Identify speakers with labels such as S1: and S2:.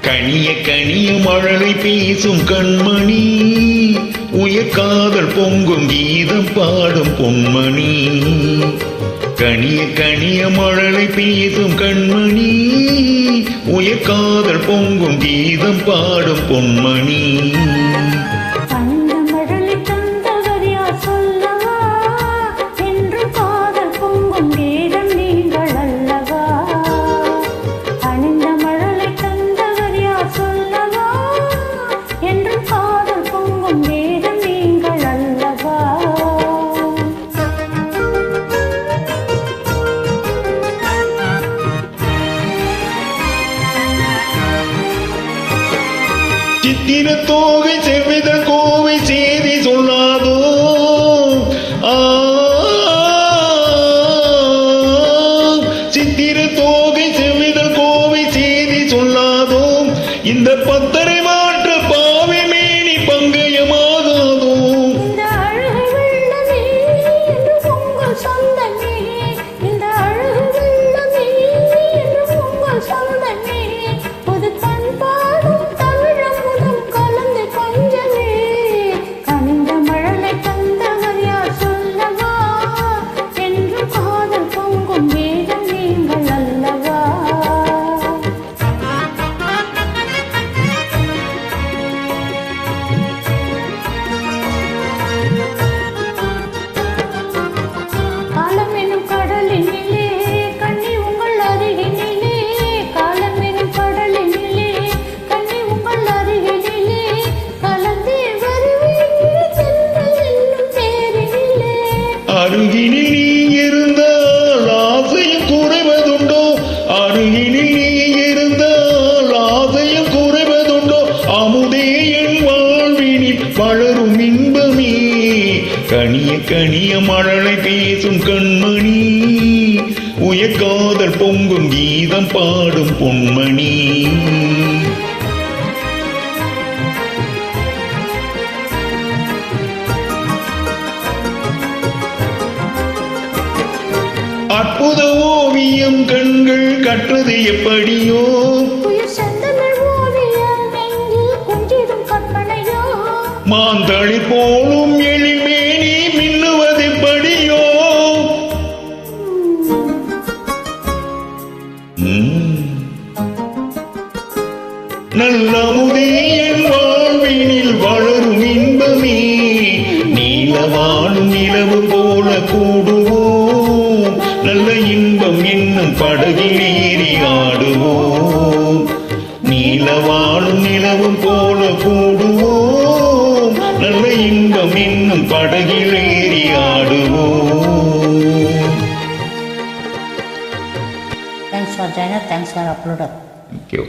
S1: கனிய கனிய மழலை பேசும் கண்மணி, உயர்காதல் பொங்கும் கீதம் பாடும் பொன்மணி. கனிய கனிய மழலை பேசும் கண்மணி, உயர்காதல் பொங்கும் கீதம் பாடும் பொன்மணி. சித்திர தோகை செவ்வித கோவை செய்தி சொல்லாதோ, சித்திர தோகை செவ்வித கோவை செய்தி சொல்லாதோ, இந்த பத்தரை மாற்ற பாவை மேனி பங்கயமாகாதோ. அருகினில் நீ இருந்தால் ஆசையும் குறைவதுண்டோ, அருகினில் நீ இருந்தால் ஆசையும் குறைவதுண்டோ. அமுதே என் வாழ்வினில் வளரும் இன்பமே, கனிய கனிய மழலை பேசும் கண்மணி, உயர்காதல் பொங்கும் கீதம் பாடும் பொன்மணி. அற்புத ஓவியம் கண்கள் கற்றது எப்படியோ, மாந்தளி போலும் எழில்மேனி மின்னுவதெப்படியோ. நல்லமுதே என் வாழ்வினில் வளரும் இன்பமே, நீலவானும் நிலவு போல கூடுவோம், நல்ல இன்பம் என்னும் படகில் ஏறி ஆடுவோம். நீலவானும் நிலவும் போல கூடுவோம், நல்ல இன்பம் என்னும் படகில் ஏறி ஆடுவோம்.
S2: Thanks for joining. Thanks for uploading.
S1: Thank you.